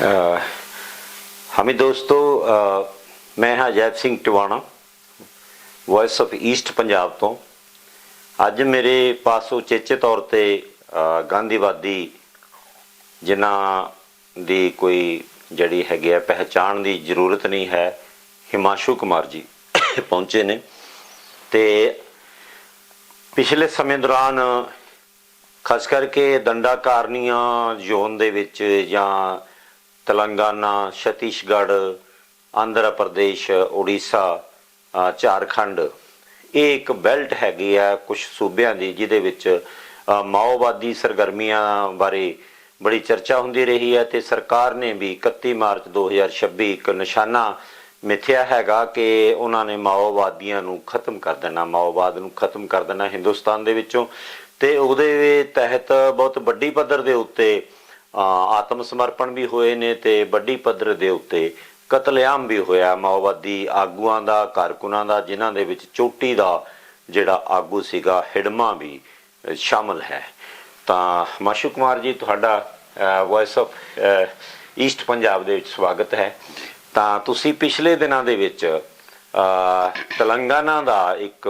हमें दोस्तों मैं हाँ JAP Singh Tiwana voice of east Punjab तो अज मेरे पास उचेचे तौर पर गांधीवादी जिन्हां दी कोई जड़ी है पहचान की जरूरत नहीं है, हिमांशु कुमार जी पहुँचे ने। ते पिछले समय दौरान खास करके दंडाकारणियां जोन दे विच जां तेलंगाना, छत्तीसगढ़, आंध्र प्रदेश, उड़ीसा, झारखंड ये एक बेल्ट हैगी है कुछ सूबियां दी जिहदे विच माओवादी सरगर्मियां बारे बड़ी चर्चा होंदी रही है। तो सरकार ने भी 31 मार्च 2026 एक निशाना मिथ्या हैगा कि उन्होंने माओवादियों नूं खत्म कर देना, माओवाद नूं खत्म कर देना हिंदुस्तान दे विचों। ते उहदे तहत बहुत वड्डी पद्धर दे उत्ते आत्म समर्पण भी होए ने ते वड्डी पद्धर दे उत्ते कतलेआम भी होया माओवादी आगूआं दा, कारकुनां दा, जिन्हां दे विच चोटी दा जिहड़ा आगू सीगा हिडमा भी शामिल है। ਤਾਂ हिमांशु कुमार जी तुहाडा वॉइस ऑफ ईस्ट पंजाब दे विच स्वागत है। ਤਾਂ ਤੁਸੀਂ पिछले दिनों ਦੇ ਵਿੱਚ तेलंगाना ਦਾ ਇੱਕ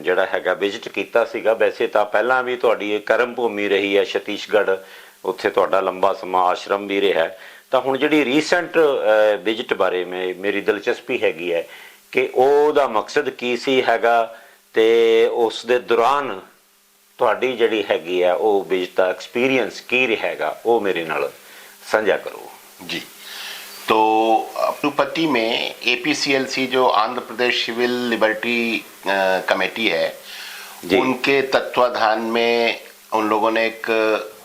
ਜਿਹੜਾ ਹੈਗਾ ਵਿਜ਼ਿਟ ਕੀਤਾ ਸੀਗਾ। ਵੈਸੇ ਤਾਂ ਪਹਿਲਾਂ ਵੀ ਤੁਹਾਡੀ ਇਹ ਕਰਮ ਭੂਮੀ ਰਹੀ ਹੈ ਛੱਤੀਸਗੜ੍ਹ, ਉੱਥੇ ਤੁਹਾਡਾ ਲੰਬਾ ਸਮਾਂ ਆਸ਼ਰਮ ਵੀ ਰਿਹਾ। ਤਾਂ ਹੁਣ ਜਿਹੜੀ ਰੀਸੈਂਟ ਵਿਜ਼ਿਟ ਬਾਰੇ ਮੇਰੀ ਦਿਲਚਸਪੀ ਹੈਗੀ ਹੈ ਕਿ ਉਹਦਾ ਮਕਸਦ ਕੀ ਸੀ ਹੈਗਾ ਤੇ ਉਸ ਦੇ ਦੌਰਾਨ ਤੁਹਾਡੀ ਜਿਹੜੀ ਹੈਗੀ ਹੈ ਉਹ ਵਿਜ਼ਿਟ ਦਾ ਐਕਸਪੀਰੀਅੰਸ ਕੀ ਰਹੇਗਾ ਉਹ ਮੇਰੇ ਨਾਲ ਸਾਂਝਾ ਕਰੋ जी। तो तिरुपति में APCLC जो Andhra Pradesh civil liberty committee है, उनके तत्वाधान में उन लोगों ने एक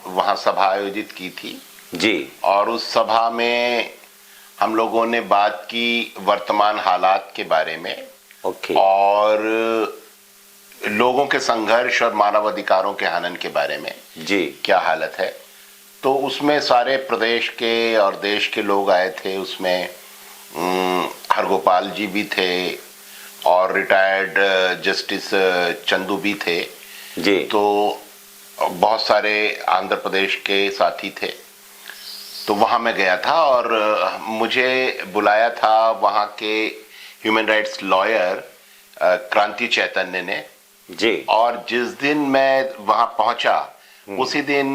वहाँ सभा आयोजित की थी जी। और उस सभा में हम लोगों ने बात की वर्तमान हालात के बारे में। ओके। और लोगों के संघर्ष और मानव अधिकारों के हनन के बारे में जी क्या हालत है। तो उसमें सारे प्रदेश के और देश के लोग आए थे। उसमें हरगोपाल जी भी थे और रिटायर्ड जस्टिस चंदू भी थे जी। तो बहुत सारे आंध्र प्रदेश के साथी थे। तो वहाँ मैं गया था और मुझे बुलाया था वहाँ के ह्यूमन राइट्स लॉयर क्रांति चैतन्य ने जी। और जिस दिन मैं वहाँ पहुँचा उसी दिन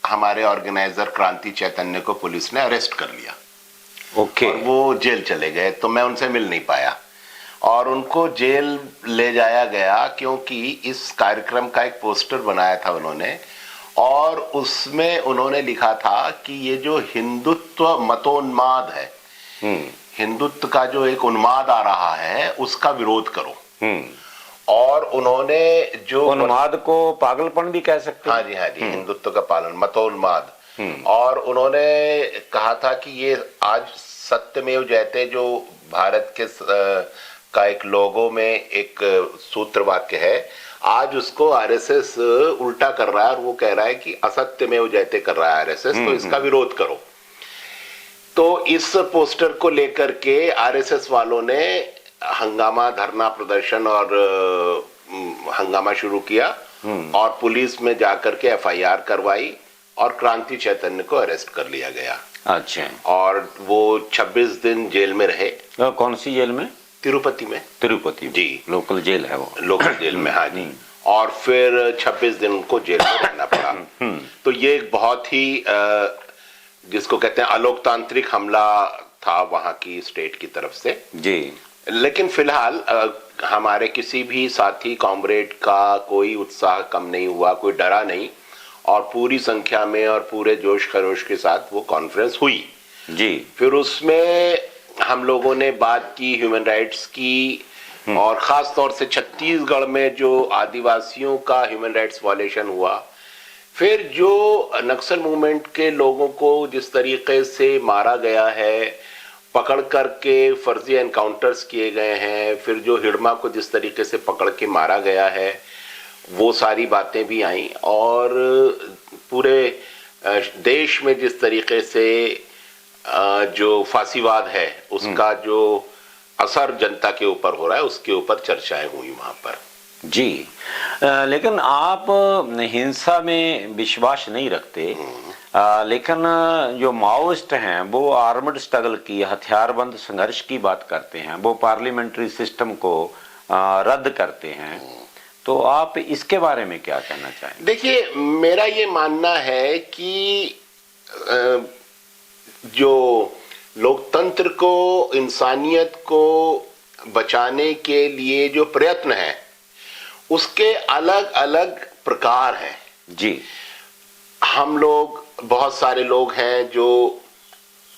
हमारे ऑर्गेनाइजर क्रांति चैतन्य को पुलिस ने अरेस्ट कर लिया। ओके। और वो जेल चले गए तो मैं उनसे मिल नहीं पाया और उनको जेल ले जाया गया क्योंकि इस कार्यक्रम का एक पोस्टर बनाया था उन्होंने और उसमें उन्होंने लिखा था कि ये जो हिंदुत्व मतोन्माद है, हिंदुत्व का जो एक उन्माद आ रहा है उसका विरोध करो। और उन्होंने जो उन्माद को पागलपन भी कह सकते हैं। हाँ जी, हिंदुत्व का पालन मतोन्माद। और उन्होंने कहा था कि ये आज सत्यमेव जयते जो भारत के का एक लोगो में एक सूत्र वाक्य है, आज उसको आरएसएस उल्टा कर रहा है और वो कह रहा है कि असत्यमेव जयते कर रहा है आरएसएस, तो इसका विरोध करो। तो इस पोस्टर को लेकर के आरएसएस वालों ने हंगामा, धरना प्रदर्शन और हंगामा शुरू किया और पुलिस में जाकर के एफआईआर करवाई और क्रांति चैतन्य को अरेस्ट कर लिया गया। अच्छा। और वो 26 दिन जेल में रहे। कौन सी जेल में? तिरुपति में। तिरुपति जी, लोकल जेल है वो। लोकल जेल में, हाँ जी। और फिर 26 दिन उनको जेल में रहना पड़ा। तो ये एक बहुत ही जिसको कहते हैं अलोकतांत्रिक हमला था वहां की स्टेट की तरफ से जी। लेकिन फिलहाल हमारे किसी भी साथी कॉमरेड का कोई उत्साह कम नहीं हुआ, कोई डरा नहीं और पूरी संख्या में और पूरे जोश खरोश के साथ वो कॉन्फ्रेंस हुई जी। फिर उसमें हम लोगों ने बात की ह्यूमन राइट्स की और खास तौर से छत्तीसगढ़ में जो आदिवासियों का ह्यूमन राइट्स वायलेशन हुआ, फिर जो नक्सल मूवमेंट के लोगों को जिस तरीके से मारा गया है, पकड़ करके फर्जी एनकाउंटर्स किए गए हैं, फिर जो हिडमा को जिस तरीके से पकड़ के मारा गया है, वो सारी बातें भी आई और पूरे देश में जिस तरीके से जो फांसीवाद है उसका जो असर जनता के ऊपर हो रहा है उसके ऊपर चर्चाएं हुई वहां पर। जी। लेकिन आप हिंसा में विश्वास नहीं रखते, लेकिन जो माओइस्ट हैं वो आर्मड स्ट्रगल की, हथियारबंद संघर्ष की बात करते हैं, वो पार्लियामेंट्री सिस्टम को रद्द करते हैं। तो आप इसके बारे में क्या कहना चाहेंगे? देखिए, मेरा ये मानना है कि जो लोकतंत्र को, इंसानियत को बचाने के लिए जो प्रयत्न है उसके अलग अलग प्रकार हैं। जी। हम लोग, बहुत सारे लोग हैं जो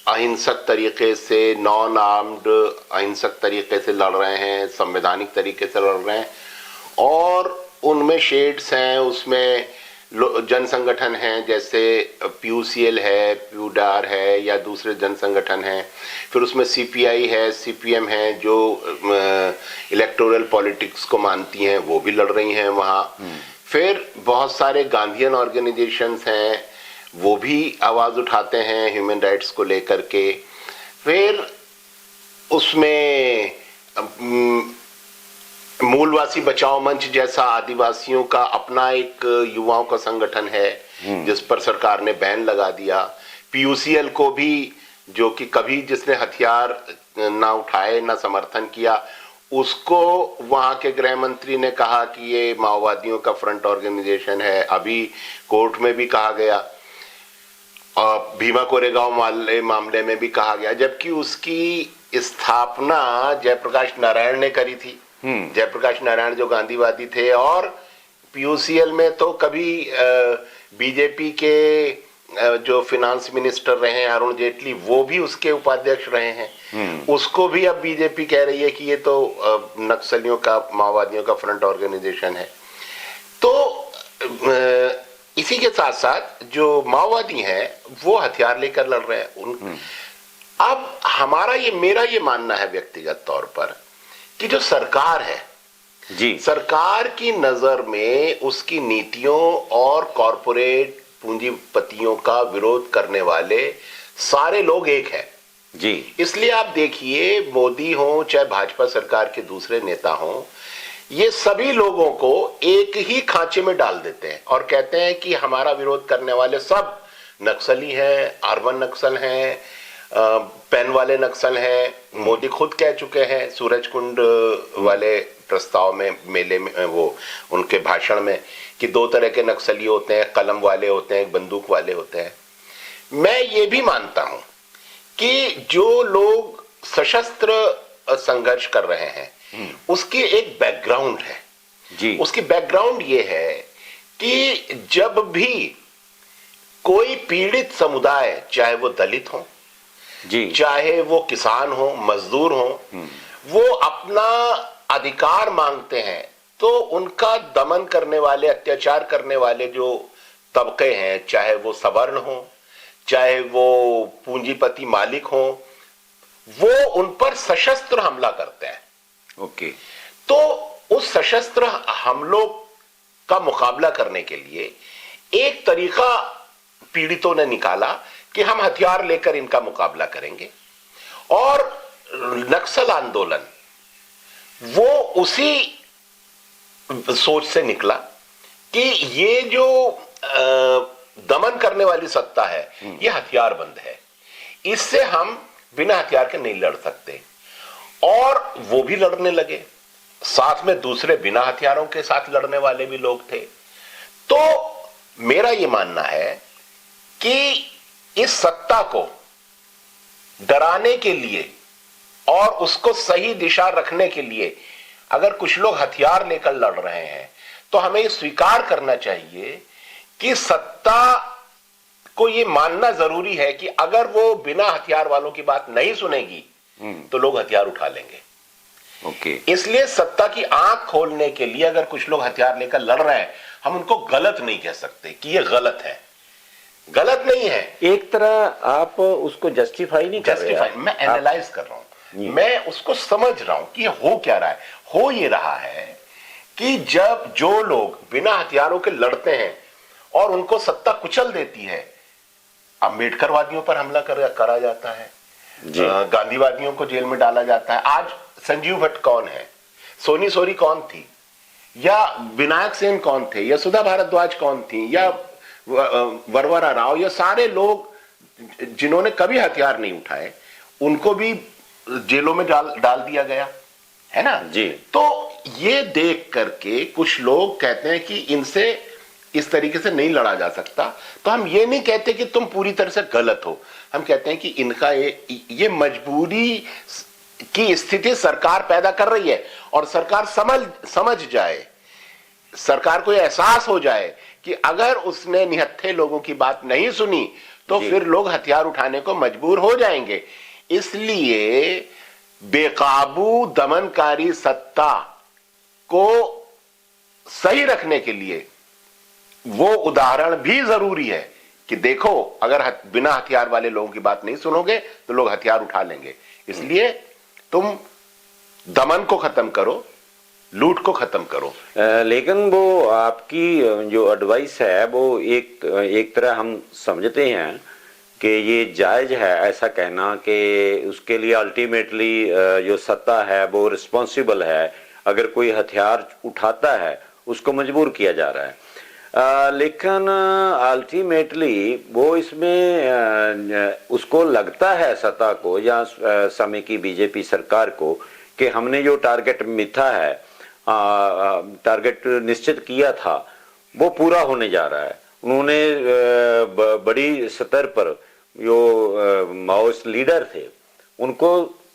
अहिंसक तरीके से, नॉन आर्म्ड अहिंसक तरीके से लड़ रहे हैं, संवैधानिक तरीके से लड़ रहे हैं, और उनमें शेड्स हैं, उसमें जन संगठन हैं, जैसे पीयूसीएल है, प्यूडार है, या दूसरे जन संगठन हैं। फिर उसमें सीपीआई है, सीपीएम है, जो इलेक्टोरल पॉलिटिक्स को मानती हैं, वो भी लड़ रही हैं वहाँ। फिर बहुत सारे गांधीयन ऑर्गेनाइजेशंस हैं, वो भी आवाज उठाते हैं ह्यूमन राइट्स को लेकर के। फिर उसमें मूलवासी बचाओ मंच जैसा आदिवासियों का अपना एक युवाओं का संगठन है, जिस पर सरकार ने बैन लगा दिया। पीयूसीएल को भी, जो कि कभी जिसने हथियार ना उठाए, ना समर्थन किया, उसको वहां के गृह मंत्री ने कहा कि ये माओवादियों का फ्रंट ऑर्गेनाइजेशन है। अभी कोर्ट में भी कहा गया, और भीमा कोरेगांव मामले में भी कहा गया, जबकि उसकी स्थापना जयप्रकाश नारायण ने करी थी। जयप्रकाश नारायण जो गांधीवादी थे, और पीयूसीएल में तो कभी बीजेपी के जो फिनांस मिनिस्टर रहे हैं अरुण जेटली, वो भी उसके उपाध्यक्ष रहे हैं। उसको भी अब बीजेपी कह रही है कि ये तो नक्सलियों का, माओवादियों का फ्रंट ऑर्गेनाइजेशन है। तो इसी के साथ साथ जो माओवादी हैं वो हथियार लेकर लड़ रहे हैं। अब मेरा ये मानना है व्यक्तिगत तौर पर कि जो सरकार है जी, सरकार की नजर में उसकी नीतियों और कॉरपोरेट पूंजीपतियों का विरोध करने वाले सारे लोग एक हैं जी। इसलिए आप देखिए, मोदी हो चाहे भाजपा सरकार के दूसरे नेता हो, ये सभी लोगों को एक ही खांचे में डाल देते हैं और कहते हैं कि हमारा विरोध करने वाले सब नक्सली हैं, अर्बन नक्सल हैं, पेन वाले नक्सल हैं। मोदी खुद कह चुके हैं सूरजकुंड वाले प्रस्ताव में, मेले में, वो उनके भाषण में, कि दो तरह के नक्सली होते हैं, कलम वाले होते हैं, बंदूक वाले होते हैं। मैं ये भी मानता हूं कि जो लोग सशस्त्र संघर्ष कर रहे हैं उसकी एक बैकग्राउंड है जी। उसकी बैकग्राउंड ये है कि जब भी कोई पीड़ित समुदाय, चाहे वो दलित हो जी, चाहे वो किसान हो, मजदूर हो, वो अपना अधिकार मांगते हैं, तो उनका दमन करने वाले, अत्याचार करने वाले जो तबके हैं, चाहे वो सवर्ण हो, चाहे वो पूंजीपति मालिक हो, वो उन पर सशस्त्र हमला करते हैं। ओके। तो उस सशस्त्र हमलों का मुकाबला करने के लिए एक तरीका पीड़ितों ने निकाला कि हम हथियार लेकर इनका मुकाबला करेंगे, और नक्सल आंदोलन वो उसी सोच से निकला कि ये जो दमन करने वाली सत्ता है ये हथियारबंद है, इससे हम बिना हथियार के नहीं लड़ सकते। और वो भी लड़ने लगे, साथ में दूसरे बिना हथियारों के साथ लड़ने वाले भी लोग थे। तो मेरा ये मानना है कि इस सत्ता को डराने के लिए और उसको सही दिशा रखने के लिए अगर कुछ लोग हथियार लेकर लड़ रहे हैं, तो हमें ये स्वीकार करना चाहिए कि सत्ता को ये मानना जरूरी है कि अगर वो बिना हथियार वालों की बात नहीं सुनेगी तो लोग हथियार उठा लेंगे। ओके। इसलिए सत्ता की आंख खोलने के लिए अगर कुछ लोग हथियार लेकर लड़ रहे हैं, हम उनको गलत नहीं कह सकते कि ये गलत है। गलत नहीं है, एक तरह आप उसको जस्टिफाई नहीं कर रहे हैं। मैं एनालाइज कर रहा हूं, मैं उसको समझ रहा हूं कि ये हो क्या रहा है। हो ये रहा है कि जब जो लोग बिना हथियारों के लड़ते हैं और उनको सत्ता कुचल देती है, अम्बेडकरवादियों पर हमला करा जाता है, गांधीवादियों को जेल में डाला जाता है। आज संजीव भट्ट कौन है, सोनी सोरी कौन थी, या विनायक सेन कौन थे, या सुधा भारद्वाज कौन थी, या वरवरा राव, ये सारे लोग जिन्होंने कभी हथियार नहीं उठाए, उनको भी जेलों में डाल दिया गया है ना जी। तो ये देख करके कुछ लोग कहते हैं कि इनसे इस तरीके से नहीं लड़ा जा सकता। तो हम ये नहीं कहते कि तुम पूरी तरह से गलत हो, हम कहते हैं कि इनका ये मजबूरी की स्थिति सरकार पैदा कर रही है, और सरकार समझ जाए, सरकार को एहसास हो जाए कि अगर उसने निहत्थे लोगों की बात नहीं सुनी तो फिर लोग हथियार उठाने को मजबूर हो जाएंगे। इसलिए बेकाबू दमनकारी सत्ता को सही रखने के लिए वो उदाहरण भी जरूरी है कि देखो, अगर बिना हथियार वाले लोगों की बात नहीं सुनोगे तो लोग हथियार उठा लेंगे। इसलिए तुम दमन को खत्म करो, लूट को खत्म करो। लेकिन वो आपकी जो एडवाइस है वो एक तरह हम समझते हैं कि ये जायज है ऐसा कहना कि उसके लिए अल्टीमेटली जो सत्ता है वो रिस्पॉन्सिबल है, अगर कोई हथियार उठाता है उसको मजबूर किया जा रहा है। लेकिन अल्टीमेटली वो इसमें उसको लगता है सत्ता को या समय की बीजेपी सरकार को कि हमने जो टारगेट मिथा है, टारगेट निश्चित किया था, वो पूरा होने जा रहा है। उन्होंने बड़ी स्तर पर जो माओइस्ट लीडर थे उनको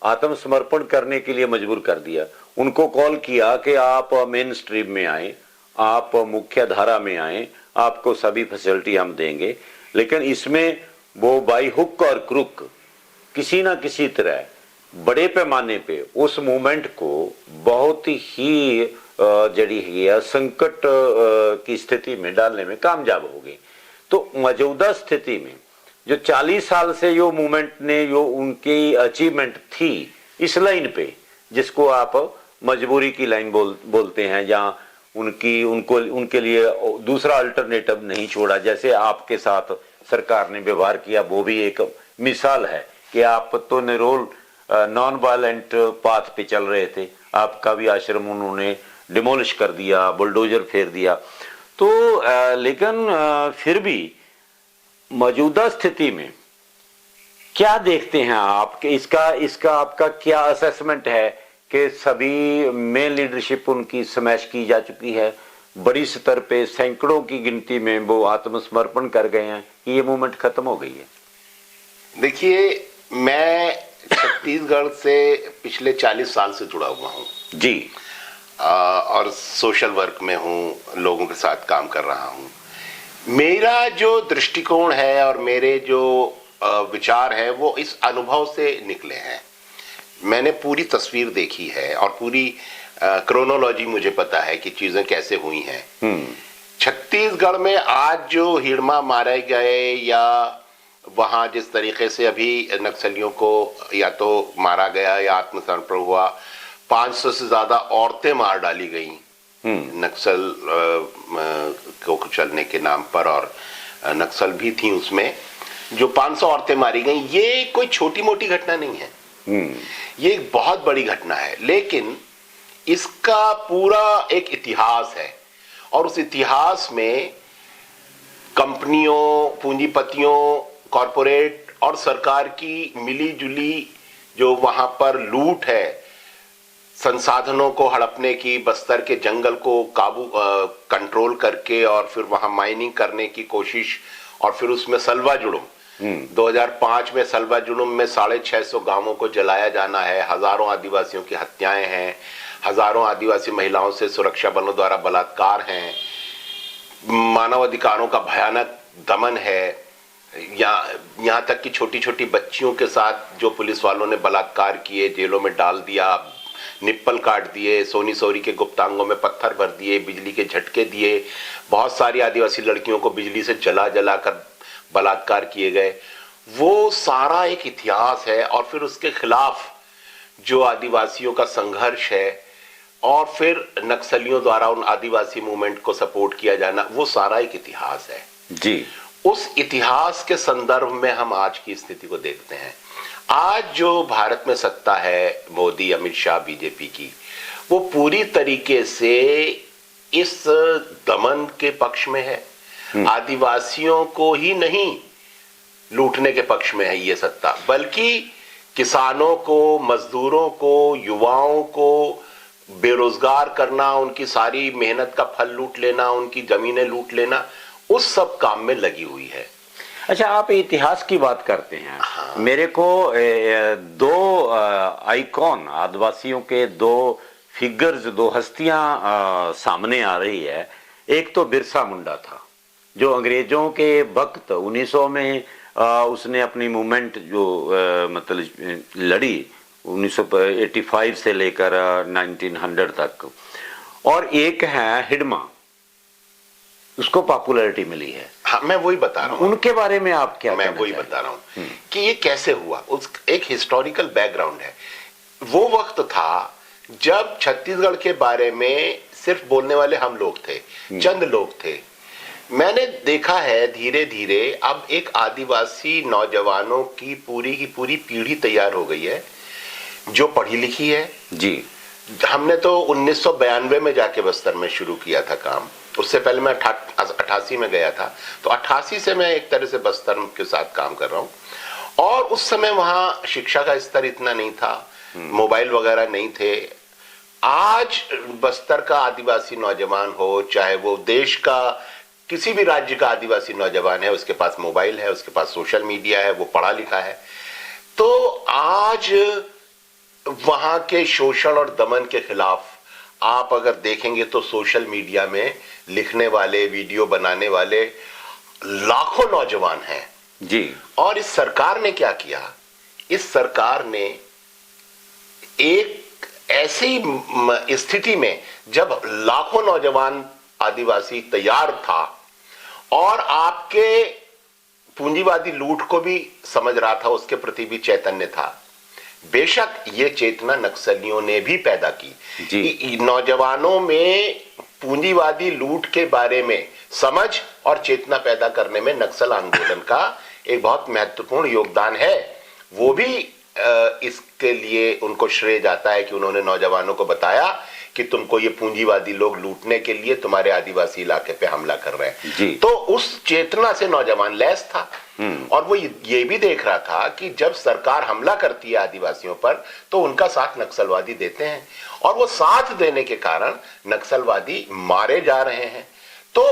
आत्मसमर्पण करने के लिए मजबूर कर दिया, उनको कॉल किया कि आप मेन स्ट्रीम में आए, आप मुख्य धारा में आए, आपको सभी फैसिलिटी हम देंगे। लेकिन इसमें वो बाई हुक और क्रुक किसी ना किसी तरह बड़े पैमाने पे उस मूवमेंट को बहुत ही जड़ी है संकट की स्थिति में डालने में कामयाब हो गई। तो मौजूदा स्थिति में जो 40 साल से जो मूवमेंट ने जो उनकी अचीवमेंट थी इस लाइन पे, जिसको आप मजबूरी की लाइन बोलते हैं, जहाँ उनके लिए दूसरा अल्टरनेटिव नहीं छोड़ा, जैसे आपके साथ सरकार ने व्यवहार किया, वो भी एक मिसाल है कि आप तो निरोल नॉन वायलेंट पाथ पे चल रहे थे, आपका भी आश्रम उन्होंने डिमोलिश कर दिया, बुलडोजर फेर दिया। तो लेकिन फिर भी मौजूदा स्थिति में क्या देखते हैं आप कि इसका आपका क्या असेसमेंट है कि सभी मेन लीडरशिप उनकी स्मैश की जा चुकी है, बड़ी स्तर पे सैकड़ों की गिनती में वो आत्मसमर्पण कर गए हैं, कि ये मूवमेंट खत्म हो गई है? देखिए, मैं छत्तीसगढ़ से पिछले 40 साल से जुड़ा हुआ हूँ जी, और सोशल वर्क में हूँ, लोगों के साथ काम कर रहा हूँ। मेरा जो दृष्टिकोण है और मेरे जो विचार है वो इस अनुभव से निकले हैं। मैंने पूरी तस्वीर देखी है और पूरी क्रोनोलॉजी मुझे पता है कि चीजें कैसे हुई हैं। छत्तीसगढ़ में आज जो हिड़मा मारे गए या वहां जिस तरीके से अभी नक्सलियों को या तो मारा गया या आत्मसमर्पण हुआ, 500 से ज्यादा औरतें मार डाली गई नक्सल को कुचलने के नाम पर, और नक्सल भी थी उसमें, जो 500 औरतें मारी गई। ये कोई छोटी मोटी घटना नहीं है, ये एक बहुत बड़ी घटना है। लेकिन इसका पूरा एक इतिहास है, और उस इतिहास में कंपनियों, पूंजीपतियों, कॉरपोरेट और सरकार की मिली जुली जो वहां पर लूट है, संसाधनों को हड़पने की, बस्तर के जंगल को कंट्रोल करके और फिर वहां माइनिंग करने की कोशिश, और फिर उसमें सलवा जुड़ुम 2005 में सलवा जुड़ुम में 650 गांवों को जलाया जाना है, हजारों आदिवासियों की हत्याएं हैं, हजारों आदिवासी महिलाओं से सुरक्षा बलों द्वारा बलात्कार हैं, मानव अधिकारों का भयानक दमन है, यहाँ तक कि छोटी छोटी बच्चियों के साथ जो पुलिस वालों ने बलात्कार किए, जेलों में डाल दिया, निप्पल काट दिए, सोनी सोरी के गुप्तांगों में पत्थर भर दिए, बिजली के झटके दिए, बहुत सारी आदिवासी लड़कियों को बिजली से जला कर बलात्कार किए गए। वो सारा एक इतिहास है, और फिर उसके खिलाफ जो आदिवासियों का संघर्ष है, और फिर नक्सलियों द्वारा उन आदिवासी मूवमेंट को सपोर्ट किया जाना, वो सारा एक इतिहास है जी। उस इतिहास के संदर्भ में हम आज की स्थिति को देखते हैं। आज जो भारत में सत्ता है मोदी, अमित शाह, बीजेपी की, वो पूरी तरीके से इस दमन के पक्ष में है, आदिवासियों को ही नहीं लूटने के पक्ष में है ये सत्ता, बल्कि किसानों को, मजदूरों को, युवाओं को बेरोजगार करना, उनकी सारी मेहनत का फल लूट लेना, उनकी जमीनें लूट लेना, उस सब काम में लगी हुई है। अच्छा, आप इतिहास की बात करते हैं। हाँ। मेरे को दो आइकॉन, आदिवासियों के दो फिगर्स, दो हस्तियां सामने आ रही है। एक तो बिरसा मुंडा था, जो अंग्रेजों के वक्त 1900 में उसने अपनी मूवमेंट जो मतलब लड़ी 1985 से लेकर 1900 तक। और एक है हिडमा, उसको पॉपुलैरिटी मिली है। हाँ, मैं वही बता रहा हूँ। उनके बारे में आप क्या मैं वही बता रहा हूँ कि ये कैसे हुआ, उस एक हिस्टोरिकल बैकग्राउंड है। वो वक्त था जब छत्तीसगढ़ के बारे में सिर्फ बोलने वाले हम लोग थे, चंद लोग थे। मैंने देखा है धीरे धीरे अब एक आदिवासी नौजवानों की पूरी पीढ़ी तैयार हो गई है जो पढ़ी लिखी है जी। हमने तो 1992 में जाके बस्तर में शुरू किया था काम। उससे पहले मैं 88 में गया था, तो 88 से मैं एक तरह से बस्तर के साथ काम कर रहा हूँ। और उस समय वहां शिक्षा का स्तर इतना नहीं था, मोबाइल वगैरह नहीं थे। आज बस्तर का आदिवासी नौजवान हो, चाहे वो देश का किसी भी राज्य का आदिवासी नौजवान है, उसके पास मोबाइल है, उसके पास सोशल मीडिया है, वो पढ़ा लिखा है। तो आज वहां के शोषण और दमन के खिलाफ आप अगर देखेंगे तो सोशल मीडिया में लिखने वाले, वीडियो बनाने वाले लाखों नौजवान हैं जी। और इस सरकार ने क्या किया, इस सरकार ने एक ऐसी स्थिति में जब लाखों नौजवान आदिवासी तैयार था और आपके पूंजीवादी लूट को भी समझ रहा था, उसके प्रति भी चैतन्य था। बेशक ये चेतना नक्सलियों ने भी पैदा की। नौजवानों में पूंजीवादी लूट के बारे में समझ और चेतना पैदा करने में नक्सल आंदोलन का एक बहुत महत्वपूर्ण योगदान है। वो भी इसके लिए उनको श्रेय जाता है कि उन्होंने नौजवानों को बताया कि तुमको ये पूंजीवादी लोग लूटने के लिए तुम्हारे आदिवासी इलाके पे हमला कर रहे हैं। तो उस चेतना से नौजवान लैस था और वो ये भी देख रहा था कि जब सरकार हमला करती है आदिवासियों पर तो उनका साथ नक्सलवादी देते हैं और वो साथ देने के कारण नक्सलवादी मारे जा रहे हैं। तो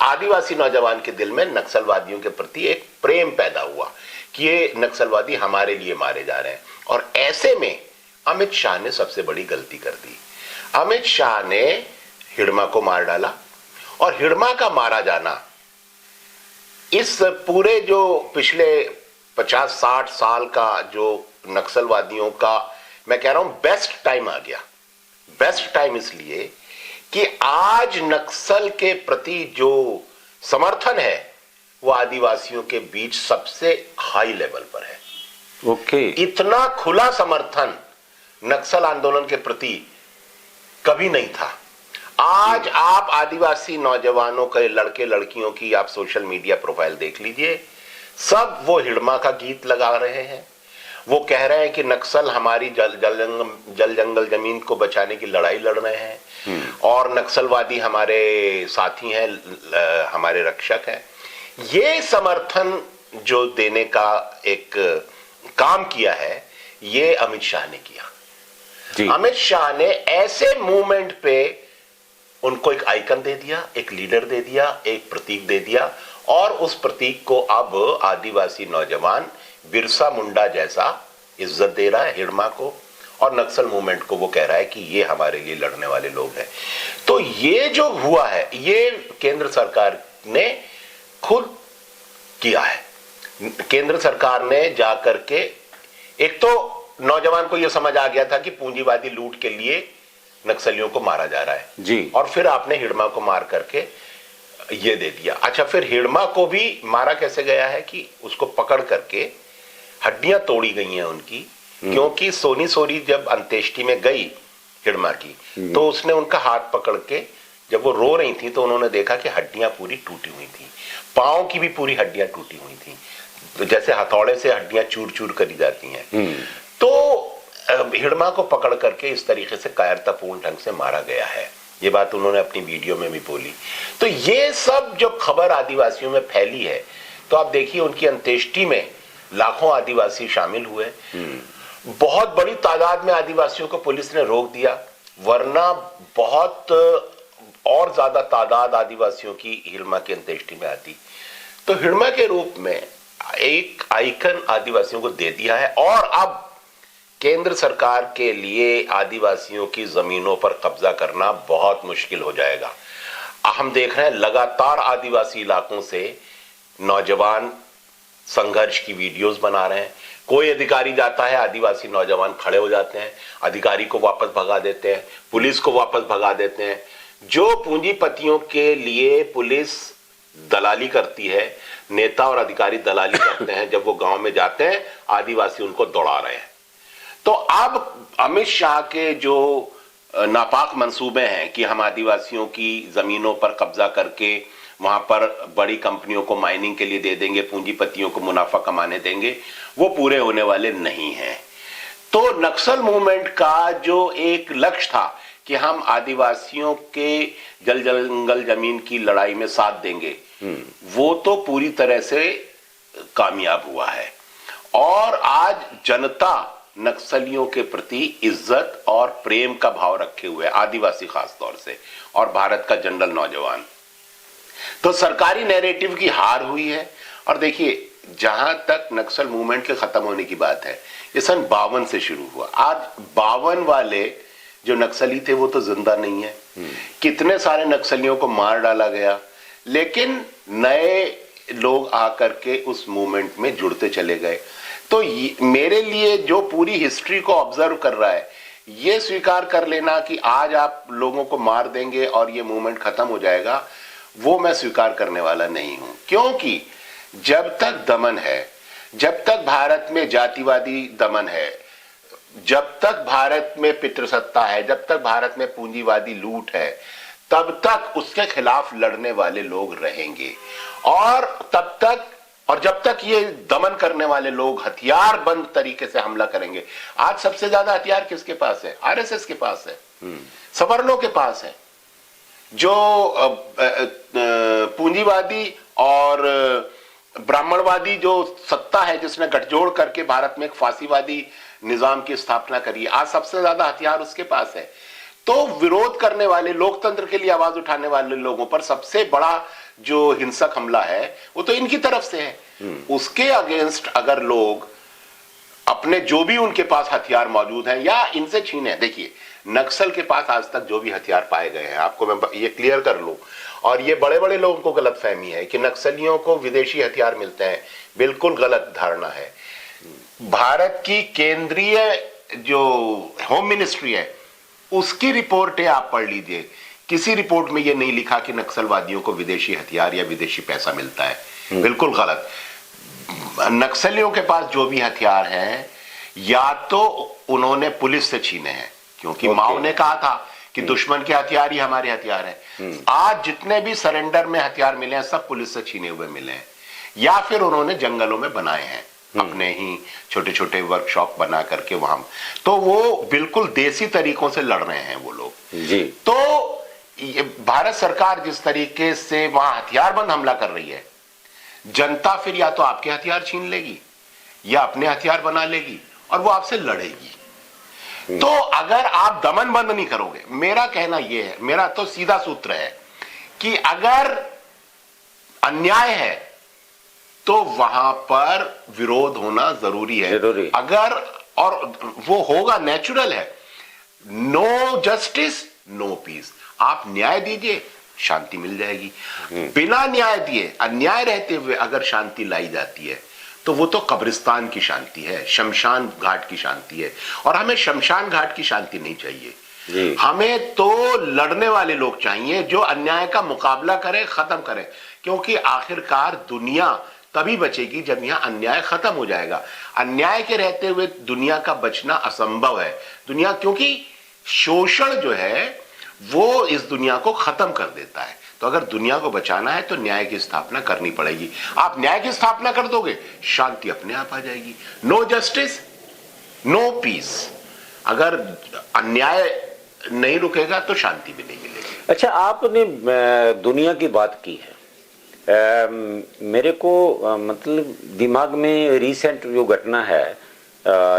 आदिवासी नौजवान के दिल में नक्सलवादियों के प्रति एक प्रेम पैदा हुआ कि ये नक्सलवादी हमारे लिए मारे जा रहे हैं। और ऐसे में अमित शाह ने सबसे बड़ी गलती कर दी। अमित शाह ने हिडमा को मार डाला और हिडमा का मारा जाना इस पूरे जो पिछले 50-60 साल का जो नक्सलवादियों का, मैं कह रहा हूं, बेस्ट टाइम आ गया। बेस्ट टाइम इसलिए कि आज नक्सल के प्रति जो समर्थन है वो आदिवासियों के बीच सबसे हाई लेवल पर है। ओके। इतना खुला समर्थन नक्सल आंदोलन के प्रति कभी नहीं था। आज आप आदिवासी नौजवानों के लड़के लड़कियों की आप सोशल मीडिया प्रोफाइल देख लीजिए, सब वो हिडमा का गीत लगा रहे हैं। वो कह रहे हैं कि नक्सल हमारी जल जंगल जमीन को बचाने की लड़ाई लड़ रहे हैं और नक्सलवादी हमारे साथी हैं, हमारे रक्षक हैं। ये समर्थन जो देने का एक काम किया है ये अमित शाह ने किया। अमित शाह ने ऐसे मूवमेंट पे उनको एक आइकन दे दिया, एक लीडर दे दिया, एक प्रतीक दे दिया और उस प्रतीक को अब आदिवासी नौजवान बिरसा मुंडा जैसा इज्जत दे रहा है हिडमा को, और नक्सल मूवमेंट को वो कह रहा है कि ये हमारे लिए लड़ने वाले लोग हैं। तो ये जो हुआ है ये केंद्र सरकार ने खुद किया है। केंद्र सरकार ने जाकर के, एक तो नौजवान को यह समझ आ गया था कि पूंजीवादी लूट के लिए नक्सलियों को मारा जा रहा है जी, और फिर आपने हिडमा को मार करके ये दे दिया। अच्छा, फिर हिडमा को भी मारा कैसे गया है कि उसको पकड़ करके हड्डियां तोड़ी गई हैं उनकी, क्योंकि सोनी सोरी जब अंत्येष्टि में गई हिडमा की तो उसने उनका हाथ पकड़ के, जब वो रो रही थी तो उन्होंने देखा कि हड्डियां पूरी टूटी हुई थी, पांव की भी पूरी हड्डियां टूटी हुई थी, तो जैसे हथौड़े से हड्डियां चूर चूर करी जाती हैं। तो हिडमा को पकड़ करके इस तरीके से कायरतापूर्ण ढंग से मारा गया है। ये बात उन्होंने अपनी वीडियो में भी बोली। तो ये सब जो खबर आदिवासियों में फैली है, तो आप देखिए उनकी अंत्येष्टि में लाखों आदिवासी शामिल हुए। बहुत बड़ी तादाद में आदिवासियों को पुलिस ने रोक दिया, वरना बहुत और ज्यादा तादाद आदिवासियों की हिड़मा की अंत्येष्टि में आती। तो हिड़मा के रूप में एक आइकन आदिवासियों को दे दिया है, और अब केंद्र सरकार के लिए आदिवासियों की जमीनों पर कब्जा करना बहुत मुश्किल हो जाएगा। हम देख रहे हैं लगातार आदिवासी इलाकों से नौजवान संघर्ष की वीडियोस बना रहे हैं। कोई अधिकारी जाता है, आदिवासी नौजवान खड़े हो जाते हैं, अधिकारी को वापस भगा देते हैं, पुलिस को वापस भगा देते हैं। जो पूंजीपतियों के लिए पुलिस दलाली करती है, नेता और अधिकारी दलाली करते हैं, जब वो गांव में जाते हैं आदिवासी उनको दौड़ा रहे हैं। तो अब अमित शाह के जो नापाक मंसूबे हैं कि हम आदिवासियों की जमीनों पर कब्जा करके वहां पर बड़ी कंपनियों को माइनिंग के लिए दे देंगे, पूंजीपतियों को मुनाफा कमाने देंगे, वो पूरे होने वाले नहीं हैं। तो नक्सल मूवमेंट का जो एक लक्ष्य था कि हम आदिवासियों के जंगल जमीन की लड़ाई में साथ देंगे, वो तो पूरी तरह से कामयाब हुआ है। और आज जनता नक्सलियों के प्रति इज्जत और प्रेम का भाव रखे हुए, आदिवासी खास तौर से, और भारत का जनरल नौजवान। तो सरकारी नैरेटिव की हार हुई है। और देखिए, जहां तक नक्सल मूवमेंट के खत्म होने की बात है, ये सन 52 से शुरू हुआ। आज 52 वाले जो नक्सली थे वो तो जिंदा नहीं है। कितने सारे नक्सलियों को मार डाला गया, लेकिन नए लोग आकर के उस मूवमेंट में जुड़ते चले गए। तो मेरे लिए जो पूरी हिस्ट्री को ऑब्जर्व कर रहा है, ये स्वीकार कर लेना कि आज आप लोगों को मार देंगे और ये मूवमेंट खत्म हो जाएगा, वो मैं स्वीकार करने वाला नहीं हूं। क्योंकि जब तक दमन है, जब तक भारत में जातिवादी दमन है, जब तक भारत में पितृसत्ता है, जब तक भारत में पूंजीवादी लूट है, तब तक उसके खिलाफ लड़ने वाले लोग रहेंगे। और तब तक, और जब तक ये दमन करने वाले लोग हथियार बंद तरीके से हमला करेंगे। आज सबसे ज्यादा हथियार किसके पास है? आरएसएस के पास है, सवर्णों के पास है। जो पूंजीवादी और ब्राह्मणवादी जो सत्ता है, जिसने गठजोड़ करके भारत में एक फांसीवादी निजाम की स्थापना करी, आज सबसे ज्यादा हथियार उसके पास है। तो विरोध करने वाले, लोकतंत्र के लिए आवाज उठाने वाले लोगों पर सबसे बड़ा जो हिंसक हमला है वो तो इनकी तरफ से है। उसके अगेंस्ट अगर लोग अपने जो भी उनके पास हथियार मौजूद हैं या इनसे छीने, देखिए नक्सल के पास आज तक जो भी हथियार पाए गए हैं, आपको मैं ये क्लियर कर लूं, और ये बड़े बड़े लोगों को गलतफहमी है कि नक्सलियों को विदेशी हथियार मिलते हैं, बिल्कुल गलत धारणा है। भारत की केंद्रीय जो होम मिनिस्ट्री है, उसकी रिपोर्ट है, आप पढ़ लीजिए, किसी रिपोर्ट में यह नहीं लिखा कि नक्सलवादियों को विदेशी हथियार या विदेशी पैसा मिलता है। बिल्कुल गलत। नक्सलियों के पास जो भी हथियार हैं, या तो उन्होंने पुलिस से छीने हैं, क्योंकि माओ ने कहा था कि दुश्मन के हथियार ही हमारे हथियार हैं। आज जितने भी सरेंडर में हथियार मिले हैं, सब पुलिस से छीने हुए मिले हैं, या फिर उन्होंने जंगलों में बनाए हैं, अपने ही छोटे छोटे वर्कशॉप बना करके वहां। तो वो बिल्कुल देसी तरीकों से लड़ रहे हैं वो लोग जी। तो भारत सरकार जिस तरीके से वहां हथियारबंद हमला कर रही है, जनता फिर या तो आपके हथियार छीन लेगी या अपने हथियार बना लेगी और वो आपसे लड़ेगी। तो अगर आप दमन बंद नहीं करोगे, मेरा कहना यह है, मेरा तो सीधा सूत्र है कि अगर अन्याय है तो वहां पर विरोध होना जरूरी है, अगर, और वो होगा, नेचुरल है। No justice no peace. आप न्याय दीजिए, शांति मिल जाएगी। बिना न्याय दिए, अन्याय रहते हुए अगर शांति लाई जाती है तो वो तो कब्रिस्तान की शांति है, शमशान घाट की शांति है। और हमें शमशान घाट की शांति नहीं चाहिए। हमें तो लड़ने वाले लोग चाहिए जो अन्याय का मुकाबला करें, खत्म करें। क्योंकि आखिरकार दुनिया तभी बचेगी जब यहां अन्याय खत्म हो जाएगा। अन्याय के रहते हुए दुनिया का बचना असंभव है। दुनिया, क्योंकि शोषण जो है वो इस दुनिया को खत्म कर देता है। तो अगर दुनिया को बचाना है तो न्याय की स्थापना करनी पड़ेगी। आप न्याय की स्थापना कर दोगे, शांति अपने आप आ जाएगी। No justice no peace. अगर अन्याय नहीं रुकेगा तो शांति भी नहीं मिलेगी। अच्छा, आपने दुनिया की बात की है। मेरे को मतलब दिमाग में रिसेंट जो घटना है,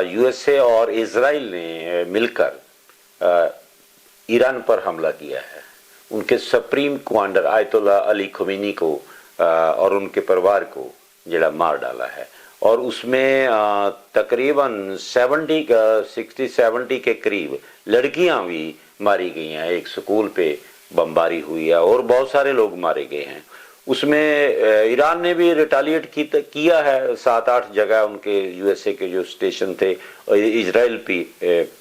यूएसए और इजराइल ने मिलकर ईरान पर हमला किया है। उनके supreme commander ayatollah Ali Khomeini को और उनके परिवार को जड़ा मार डाला है। और उसमें तकरीबन 60-70 के करीब लड़कियां भी मारी गई हैं। एक स्कूल पे बमबारी हुई है और बहुत सारे लोग मारे गए हैं। उसमें ईरान ने भी रिटालिएट किया है। 7-8 जगह उनके यूएसए के जो स्टेशन थे, इजराइल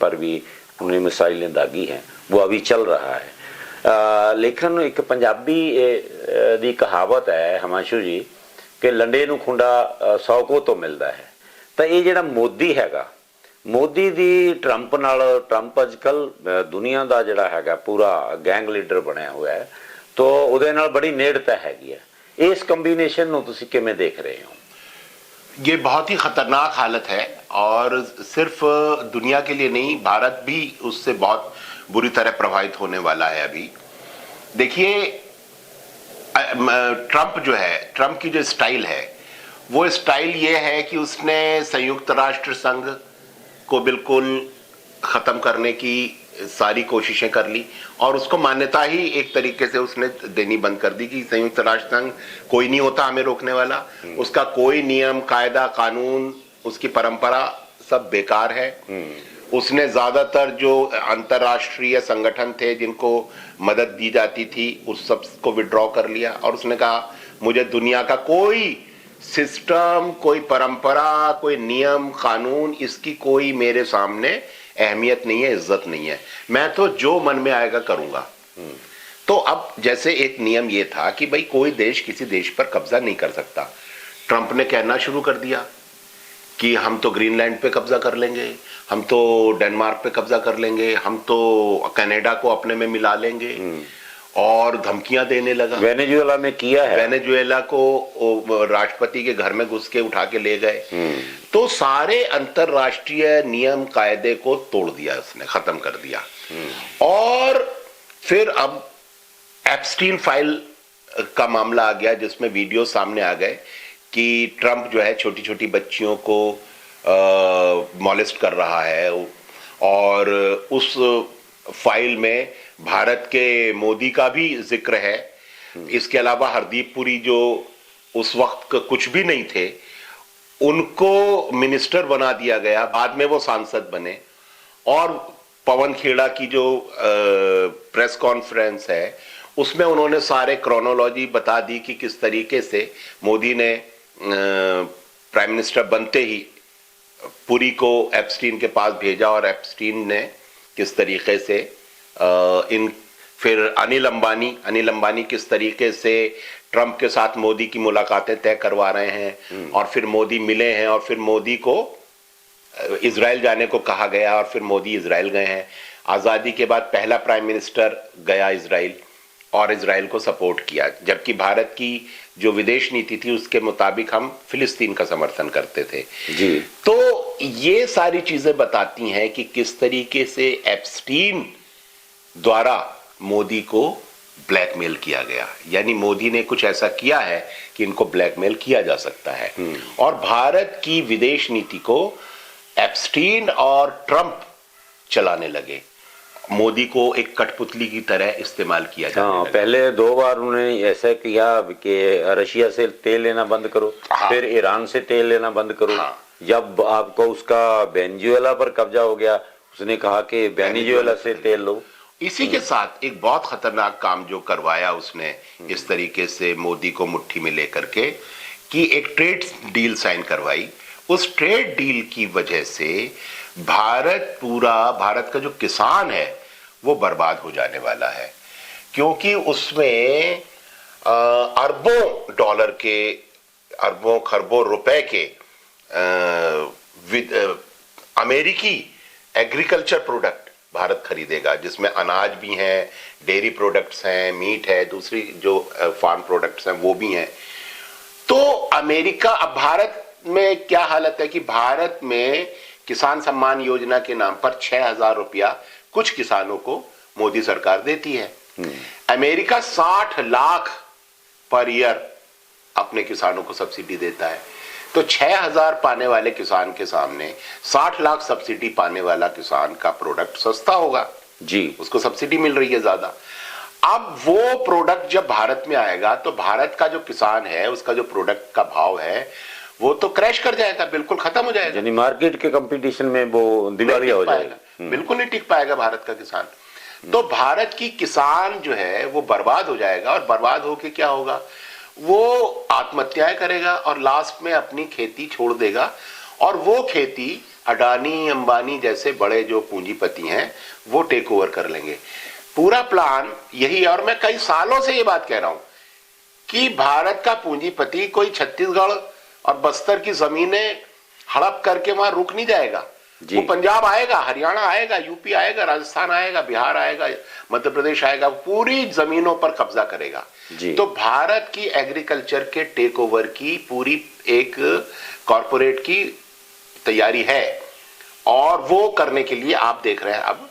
पर भी उन्हें मिसाइलें दागी हैं। वो अभी चल रहा है। लेकिन एक पंजाबी दी कहावत है हिमांशु जी कि लंडे नूं खुंडा 100 को तो मिलता है। तो ये ਜਿਹੜਾ ਮੋਦੀ ਹੈਗਾ, ਮੋਦੀ ਦੀ ਟਰੰਪ ਨਾਲ, ਟਰੰਪ ਅੱਜਕੱਲ ਦੁਨੀਆ ਦਾ ਜਿਹੜਾ ਹੈਗਾ ਪੂਰਾ ਗੈਂਗ ਲੀਡਰ ਬਣਿਆ ਹੋਇਆ ਹੈ, तो ਉਹਦੇ ਨਾਲ ਬੜੀ ਨੇੜਤਾ ਹੈਗੀ ਹੈ। ਇਸ ਕੰਬੀਨੇਸ਼ਨ ਨੂੰ ਤੁਸੀਂ ਕਿਵੇਂ ਦੇਖ ਰਹੇ ਹੋ? ये बहुत ही खतरनाक हालत है और सिर्फ दुनिया के लिए नहीं, भारत भी उससे बहुत बुरी तरह प्रभावित होने वाला है। अभी देखिए, ट्रंप जो है, ट्रंप की जो स्टाइल है वो स्टाइल ये है कि उसने संयुक्त राष्ट्र संघ को बिल्कुल खत्म करने की सारी कोशिशें कर ली और उसको मान्यता ही एक तरीके से उसने देनी बंद कर दी कि संयुक्त राष्ट्र संघ कोई नहीं होता हमें रोकने वाला, उसका कोई नियम कायदा कानून, उसकी परंपरा सब बेकार है। उसने ज्यादातर जो अंतरराष्ट्रीय संगठन थे जिनको मदद दी जाती थी उस सब को विड्रॉ कर लिया और उसने कहा मुझे दुनिया का कोई सिस्टम, कोई परंपरा, कोई नियम कानून, इसकी कोई मेरे सामने अहमियत नहीं है, इज्जत नहीं है, मैं तो जो मन में आएगा करूंगा। तो अब जैसे एक नियम ये था कि भाई कोई देश किसी देश पर कब्जा नहीं कर सकता, ट्रंप ने कहना शुरू कर दिया कि हम तो ग्रीनलैंड पे कब्जा कर लेंगे, हम तो डेनमार्क पे कब्जा कर लेंगे, हम तो कनाडा को अपने में मिला लेंगे और धमकियां देने लगा। वेनेजुएला में किया है, वेनेजुएला को राष्ट्रपति के घर में घुस के उठा के ले गए। तो सारे अंतरराष्ट्रीय नियम कायदे को तोड़ दिया उसने, खत्म कर दिया। और फिर अब एप्स्टीन फाइल का मामला आ गया जिसमें वीडियो सामने आ गए कि ट्रंप जो है छोटी छोटी बच्चियों को मॉलेस्ट कर रहा है और उस फाइल में भारत के मोदी का भी जिक्र है। इसके अलावा हरदीप पुरी जो उस वक्त कुछ भी नहीं थे उनको मिनिस्टर बना दिया गया, बाद में वो सांसद बने। और पवन खेड़ा की जो प्रेस कॉन्फ्रेंस है उसमें उन्होंने सारे क्रोनोलॉजी बता दी कि किस तरीके से मोदी ने प्राइम मिनिस्टर बनते ही पुरी को एप्स्टीन के पास भेजा और एप्स्टीन ने किस तरीके से फिर अनिल अंबानी किस तरीके से ट्रंप के साथ मोदी की मुलाकातें तय करवा रहे हैं और फिर मोदी मिले हैं और फिर मोदी को इजराइल जाने को कहा गया और फिर मोदी इजराइल गए हैं। आजादी के बाद पहला प्राइम मिनिस्टर गया इजराइल और इजराइल को सपोर्ट किया, जबकि भारत की जो विदेश नीति थी उसके मुताबिक हम फिलिस्तीन का समर्थन करते थे जी। तो ये सारी चीजें बताती हैं कि किस तरीके से एप्स्टीन द्वारा मोदी को ब्लैकमेल किया गया, यानी मोदी ने कुछ ऐसा किया है कि इनको ब्लैकमेल किया जा सकता है। और भारत की विदेश नीति को एप्स्टीन और ट्रंप चलाने लगे, मोदी को एक कठपुतली की तरह इस्तेमाल किया जाने लगा। पहले 2 बार उन्होंने ऐसा किया कि रशिया से तेल लेना बंद करो, फिर ईरान से तेल लेना बंद करो। जब आपको उसका वेनेजुएला पर कब्जा हो गया उसने कहा कि वेनेजुएला से तेल लो। इसी के साथ एक बहुत खतरनाक काम जो करवाया उसने इस तरीके से मोदी को मुट्ठी में लेकर के कि एक ट्रेड डील साइन करवाई। उस ट्रेड डील की वजह से भारत का जो किसान है वो बर्बाद हो जाने वाला है, क्योंकि उसमें अरबों डॉलर के, अरबों खरबों रुपए के अमेरिकी एग्रीकल्चर प्रोडक्ट भारत खरीदेगा, जिसमें अनाज भी हैं, डेयरी प्रोडक्ट्स हैं, मीट है, दूसरी जो फार्म प्रोडक्ट्स हैं वो भी हैं। तो अमेरिका, अब भारत में क्या हालत है कि भारत में किसान सम्मान योजना के नाम पर 6,000 रुपया कुछ किसानों को मोदी सरकार देती है। अमेरिका 60 लाख पर ईयर अपने किसानों को सब्सिडी देता है, तो 6,000 पाने वाले किसान के सामने 60 लाख सब्सिडी पाने वाला किसान का प्रोडक्ट सस्ता होगा जी, उसको सब्सिडी मिल रही है ज्यादा। अब वो प्रोडक्ट जब भारत में आएगा तो भारत का जो किसान है उसका जो प्रोडक्ट का भाव है वो तो क्रैश कर जाएगा, बिल्कुल खत्म हो जाएगा, यानी मार्केट के कंपटीशन में वो दिवालिया हो जाएगा, बिल्कुल नहीं टिक पाएगा भारत का किसान। तो भारत की किसान जो है वो बर्बाद हो जाएगा, और बर्बाद होके क्या होगा, वो आत्महत्याएं करेगा और लास्ट में अपनी खेती छोड़ देगा, और वो खेती अडानी अंबानी जैसे बड़े जो पूंजीपति हैं वो टेक ओवर कर लेंगे। पूरा प्लान यही है, और मैं कई सालों से ये बात कह रहा हूं कि भारत का पूंजीपति कोई छत्तीसगढ़ और बस्तर की जमीनें हड़प करके वहां रुक नहीं जाएगा, वो पंजाब आएगा, हरियाणा आएगा, यूपी आएगा, राजस्थान आएगा, बिहार आएगा, मध्य प्रदेश आएगा, पूरी जमीनों पर कब्जा करेगा। तो भारत की एग्रीकल्चर के टेक ओवर की पूरी एक कॉरपोरेट की तैयारी है, और वो करने के लिए आप देख रहे हैं अब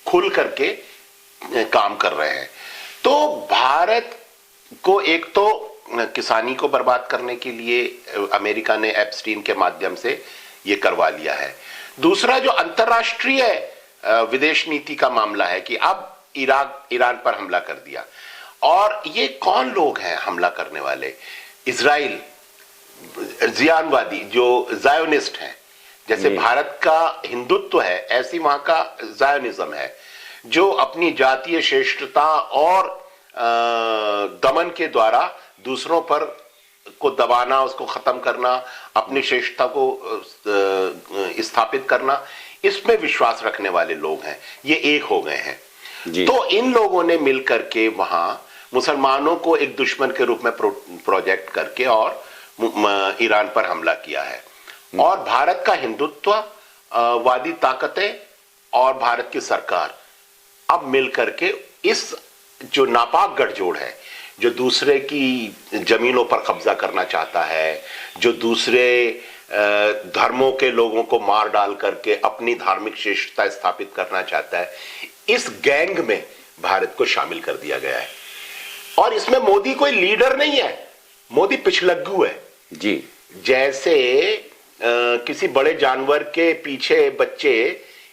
खुल करके काम कर रहे हैं। तो भारत को एक तो किसानी को बर्बाद करने के लिए अमेरिका ने एप्स्टीन के माध्यम से ये करवा लिया है। दूसरा जो अंतर्राष्ट्रीय विदेश नीति का मामला है कि अब ईरान पर हमला कर दिया, और ये कौन लोग हैं हमला करने वाले? इजराइल, जियानवादी जो जायोनिस्ट हैं, जैसे भारत का हिंदुत्व है ऐसी वहां का जायोनिज्म है, जो अपनी जातीय श्रेष्ठता और दमन के द्वारा दूसरों पर को दबाना, उसको खत्म करना, अपनी श्रेष्ठता को स्थापित करना, इसमें विश्वास रखने वाले लोग हैं, ये एक हो गए हैं। तो इन लोगों ने मिलकर के वहां मुसलमानों को एक दुश्मन के रूप में प्रोजेक्ट करके और ईरान पर हमला किया है, और भारत का हिंदुत्व वादी ताकतें और भारत की सरकार अब मिलकर के इस जो नापाक गठजोड़ है, जो दूसरे की जमीनों पर कब्जा करना चाहता है, जो दूसरे धर्मों के लोगों को मार डाल करके अपनी धार्मिक श्रेष्ठता स्थापित करना चाहता है, इस गैंग में भारत को शामिल कर दिया गया है। और इसमें मोदी कोई लीडर नहीं है, मोदी पिछलग्गू है जी। जैसे किसी बड़े जानवर के पीछे बच्चे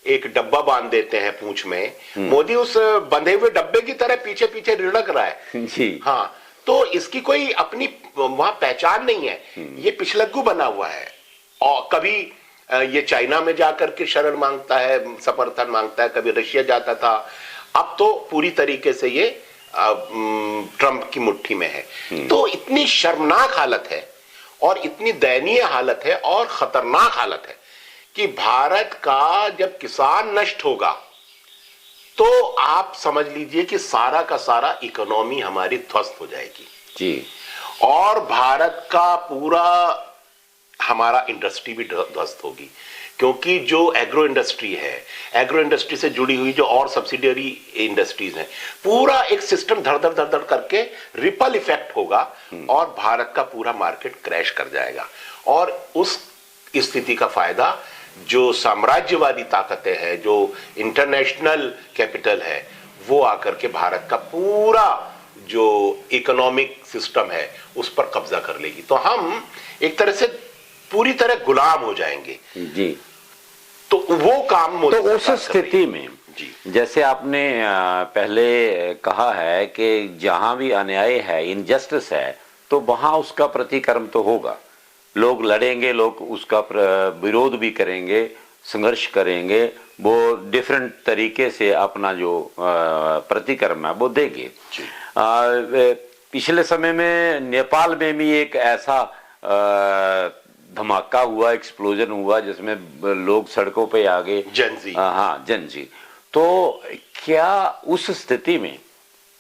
एक डब्बा बांध देते हैं पूंछ में, मोदी उस बंधे हुए डब्बे की तरह पीछे पीछे रिड़क रहा है जी। हाँ, तो इसकी कोई अपनी वहां पहचान नहीं है, ये पिछलग्गू बना हुआ है। और कभी ये चाइना में जाकर के शरण मांगता है, समर्थन मांगता है, कभी रशिया जाता था, अब तो पूरी तरीके से ये ट्रंप की मुट्ठी में है। तो इतनी शर्मनाक हालत है और इतनी दयनीय हालत है और खतरनाक हालत है कि भारत का जब किसान नष्ट होगा तो आप समझ लीजिए कि सारा का सारा इकोनॉमी हमारी ध्वस्त हो जाएगी जी, और भारत का पूरा हमारा इंडस्ट्री भी ध्वस्त होगी, क्योंकि जो एग्रो इंडस्ट्री है, एग्रो इंडस्ट्री से जुड़ी हुई जो और सब्सिडियरी इंडस्ट्रीज हैं, पूरा एक सिस्टम धड़ धड़ धड़ धड़ करके रिपल इफेक्ट होगा और भारत का पूरा मार्केट क्रैश कर जाएगा। और उस स्थिति का फायदा जो साम्राज्यवादी ताकतें हैं, जो इंटरनेशनल कैपिटल है, वो आकर के भारत का पूरा जो इकोनॉमिक सिस्टम है उस पर कब्जा कर लेगी। तो हम एक तरह से पूरी तरह गुलाम हो जाएंगे जी। तो वो काम तो उस स्थिति में जी, जैसे आपने पहले कहा है कि जहां भी अन्याय है, इनजस्टिस है, तो वहां उसका प्रतिक्रम तो होगा, लोग लड़ेंगे, लोग उसका विरोध भी करेंगे, संघर्ष करेंगे, वो डिफरेंट तरीके से अपना जो प्रतिक्रम है वो देंगे। पिछले समय में नेपाल में भी एक ऐसा धमाका हुआ, एक्सप्लोजन हुआ, जिसमें लोग सड़कों पे आ गए, जनजी। हाँ, जनजी। तो क्या उस स्थिति में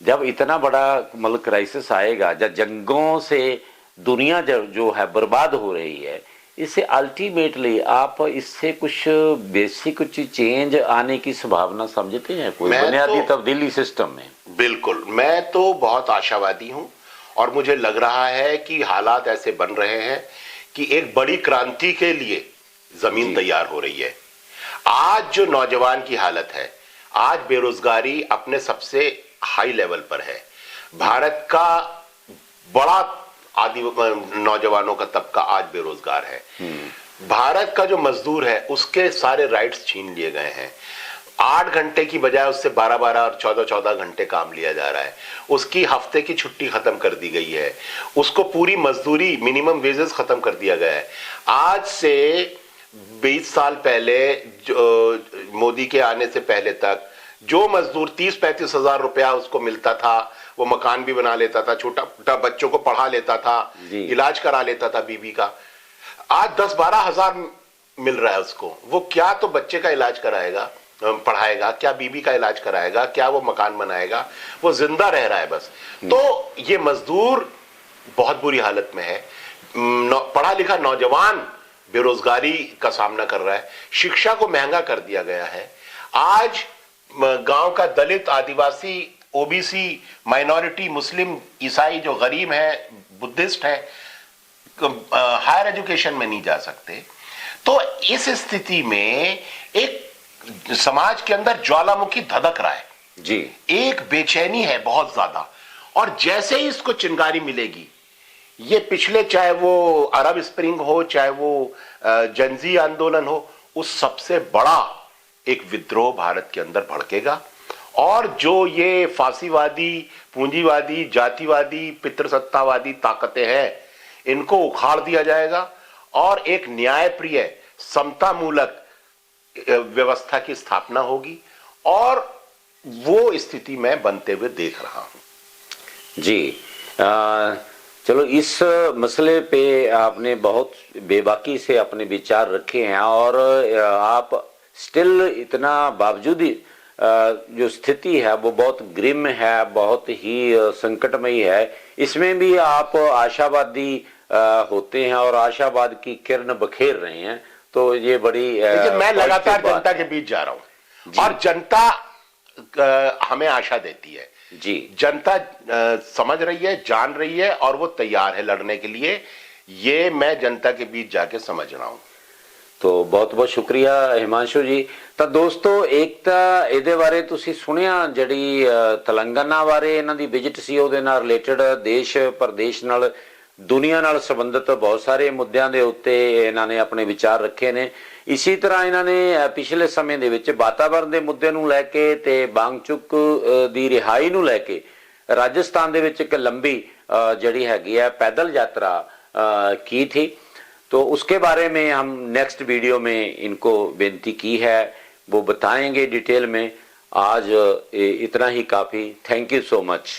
जब इतना बड़ा मतलब क्राइसिस आएगा, जब जंगों से दुनिया जो है बर्बाद हो रही है, इससे अल्टीमेटली आप इससे कुछ बेसिक कुछ चेंज आने की संभावना समझते हैं, कोई बुनियादी तब्दीली सिस्टम में? बिल्कुल, मैं तो बहुत आशावादी हूं, और मुझे लग रहा है कि हालात ऐसे बन रहे हैं कि एक बड़ी क्रांति के लिए जमीन तैयार हो रही है। आज जो नौजवान की हालत है, आज बेरोजगारी अपने सबसे हाई लेवल पर है। भारत का बड़ा आदि नौजवानों का तबका आज बेरोजगार है। भारत का जो मजदूर है उसके सारे राइट्स छीन लिए गए हैं। 8 घंटे की बजाय उससे 12-12 और 14-14 घंटे काम लिया जा रहा है। उसकी हफ्ते की छुट्टी खत्म कर दी गई है। उसको पूरी मजदूरी, मिनिमम वेजेस खत्म कर दिया गया है। आज से 20 साल पहले, जो मोदी के आने से पहले तक जो मजदूर 30-35 हजार रुपया उसको मिलता था, वो मकान भी बना लेता था, छोटा छोटा बच्चों को पढ़ा लेता था, इलाज करा लेता था बीबी का। आज 10-12 हजार मिल रहा है उसको। वो क्या तो बच्चे का इलाज कराएगा, पढ़ाएगा, क्या बीबी का इलाज कराएगा, क्या वो मकान बनाएगा? वो जिंदा रह रहा है बस। तो ये मजदूर बहुत बुरी हालत में है। पढ़ा लिखा नौजवान बेरोजगारी का सामना कर रहा है। शिक्षा को महंगा कर दिया गया है। आज गांव का दलित, आदिवासी, ओबीसी, माइनॉरिटी, मुस्लिम, ईसाई जो गरीब है, बुद्धिस्ट है, हायर एजुकेशन में नहीं जा सकते। तो इस स्थिति में एक समाज के अंदर ज्वालामुखी धधक रहा है जी। एक बेचैनी है बहुत ज्यादा। और जैसे ही इसको चिंगारी मिलेगी, ये पिछले, चाहे वो अरब स्प्रिंग हो, चाहे वो जनजी आंदोलन हो, उस सबसे बड़ा एक विद्रोह भारत के अंदर भड़केगा। और जो ये फांसीवादी, पूंजीवादी, जातिवादी, पितृसत्तावादी ताकतें हैं, इनको उखाड़ दिया जाएगा और एक न्यायप्रिय, समतामूलक व्यवस्था की स्थापना होगी। और वो स्थिति मैं बनते हुए देख रहा हूं जी। चलो, इस मसले पे आपने बहुत बेबाकी से अपने विचार रखे हैं और आप स्टिल इतना बावजूद ही जो स्थिति है वो बहुत ग्रिम है, बहुत ही संकटमयी है, इसमें भी आप आशावादी होते हैं और आशावाद की किरण बखेर रहे हैं। तो ये बड़ी देखिए, मैं लगातार जनता के बीच जा रहा हूं और जनता हमें आशा देती है जी। जनता समझ रही है, जान रही है और वो तैयार है लड़ने के लिए। ये मैं जनता के बीच जाके समझ रहा हूं। तो बहुत बहुत शुक्रिया हिमांशु जी। तो दोस्तों, एक ਤਾਂ ਇਹਦੇ ਬਾਰੇ ਤੁਸੀਂ ਸੁਣਿਆ, ਜਿਹੜੀ ਤੇਲੰਗਾਨਾ ਬਾਰੇ ਇਹਨਾਂ ਦੀ ਵਿਜ਼ਿਟ ਸੀ, ਉਹਦੇ ਨਾਲ ਰਿਲੇਟਡ ਦੇਸ਼ ਪ੍ਰਦੇਸ਼ ਨਾਲ, ਦੁਨੀਆ ਨਾਲ ਸੰਬੰਧਿਤ ਬਹੁਤ ਸਾਰੇ ਮੁੱਦਿਆਂ ਦੇ ਉੱਤੇ ਇਹਨਾਂ ਨੇ ਆਪਣੇ ਵਿਚਾਰ ਰੱਖੇ ਨੇ। ਇਸੇ ਤਰ੍ਹਾਂ ਇਹਨਾਂ ਨੇ ਪਿਛਲੇ ਸਮੇਂ ਦੇ ਵਿੱਚ ਵਾਤਾਵਰਣ ਦੇ ਮੁੱਦੇ ਨੂੰ ਲੈ ਕੇ ਤੇ ਵਾਂਗਚੁਕ ਦੀ ਰਿਹਾਈ ਨੂੰ ਲੈ ਕੇ ਰਾਜਸਥਾਨ ਦੇ ਵਿੱਚ ਇੱਕ ਲੰਬੀ ਜਿਹੜੀ ਹੈਗੀ ਹੈ पैदल यात्रा की थी। तो उसके बारे में हम नेक्स्ट वीडियो में इनको बेनती की है, वो बताएंगे डिटेल में। आज इतना ही काफ़ी। Thank you so much.